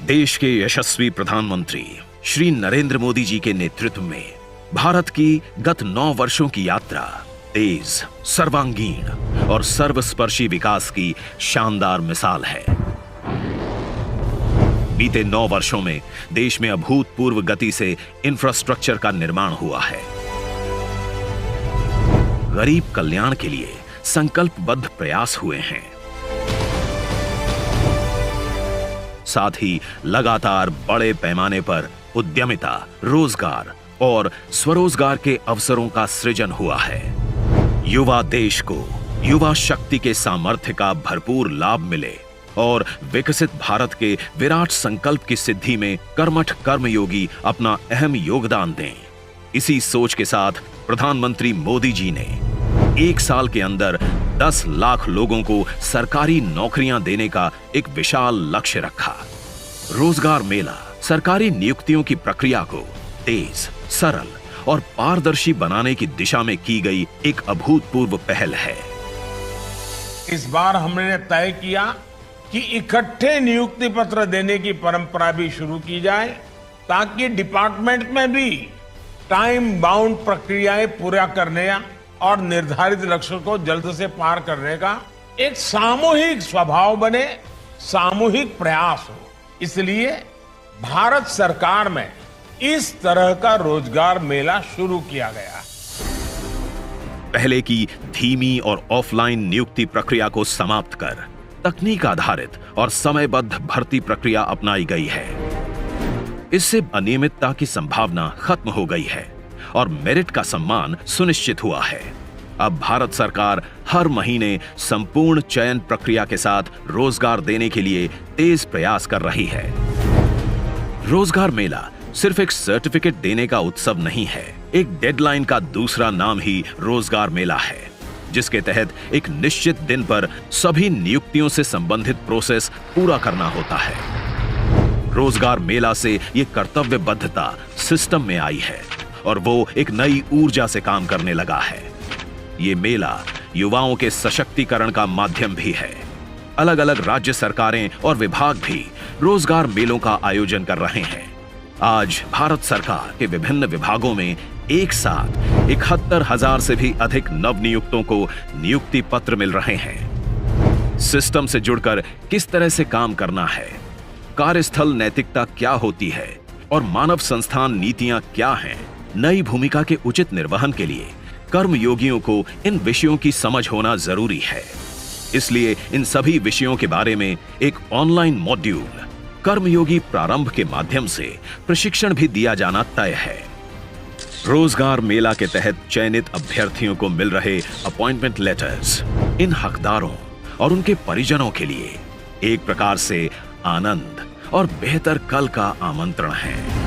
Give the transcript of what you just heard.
देश के यशस्वी प्रधानमंत्री श्री नरेंद्र मोदी जी के नेतृत्व में भारत की गत 9 वर्षों की यात्रा तेज, सर्वांगीण और सर्वस्पर्शी विकास की शानदार मिसाल है। बीते 9 वर्षों में देश में अभूतपूर्व गति से इंफ्रास्ट्रक्चर का निर्माण हुआ है। गरीब कल्याण के लिए संकल्पबद्ध प्रयास हुए हैं। साथ ही लगातार बड़े पैमाने पर उद्यमिता, रोजगार और स्वरोजगार के अवसरों का सृजन हुआ है। युवा देश को युवा शक्ति के सामर्थ्य का भरपूर लाभ मिले और विकसित भारत के विराट संकल्प की सिद्धि में कर्मठ कर्मयोगी अपना अहम योगदान दें। इसी सोच के साथ प्रधानमंत्री मोदी जी ने 1 साल के अंदर 10 लाख लोगों को सरकारी नौकरियां देने का एक विशाल लक्ष्य रखा। रोजगार मेला सरकारी नियुक्तियों की प्रक्रिया को तेज, सरल और पारदर्शी बनाने की दिशा में की गई एक अभूतपूर्व पहल है। इस बार हमने तय किया कि इकट्ठे नियुक्ति पत्र देने की परंपरा भी शुरू की जाए, ताकि डिपार्टमेंट में भी टाइम बाउंड प्रक्रियाएं पूरा करने और निर्धारित लक्ष्य को जल्द से पार करने का एक सामूहिक स्वभाव बने, सामूहिक प्रयास हो। इसलिए भारत सरकार में इस तरह का रोजगार मेला शुरू किया गया। पहले की धीमी और ऑफलाइन नियुक्ति प्रक्रिया को समाप्त कर तकनीक आधारित और समयबद्ध भर्ती प्रक्रिया अपनाई गई है। इससे अनियमितता की संभावना खत्म हो गई है और मेरिट का सम्मान सुनिश्चित हुआ है। अब भारत सरकार हर महीने संपूर्ण चयन प्रक्रिया के साथ रोजगार देने के लिए तेज प्रयास कर रही है। रोजगार मेला सिर्फ एक सर्टिफिकेट देने का उत्सव नहीं है, एक डेडलाइन का दूसरा नाम ही रोजगार मेला है, जिसके तहत एक निश्चित दिन पर सभी नियुक्तियों से संबंधित प्रोसेस पूरा करना होता है। रोजगार मेला से ये कर्तव्यबद्धता सिस्टम में आई है और वो एक नई ऊर्जा से काम करने लगा है। ये मेला युवाओं के सशक्तिकरण का माध्यम भी है। अलग अलग राज्य सरकारें और विभाग भी रोजगार मेलों का आयोजन कर रहे हैं। आज भारत सरकार के विभिन्न विभागों में एक साथ 71,000 से भी अधिक नवनियुक्तों को नियुक्ति पत्र मिल रहे हैं। सिस्टम से जुड़कर किस तरह से काम करना है, कार्यस्थल नैतिकता क्या होती है और मानव संस्थान नीतियां क्या हैं, नई भूमिका के उचित निर्वहन के लिए कर्मयोगियों को इन विषयों की समझ होना जरूरी है। इसलिए इन सभी विषयों के बारे में एक ऑनलाइन मॉड्यूल कर्मयोगी प्रारंभ के माध्यम से प्रशिक्षण भी दिया जाना तय है। रोजगार मेला के तहत चयनित अभ्यर्थियों को मिल रहे अपॉइंटमेंट लेटर्स इन हकदारों और उनके परिजनों के लिए एक प्रकार से आनंद और बेहतर कल का आमंत्रण है।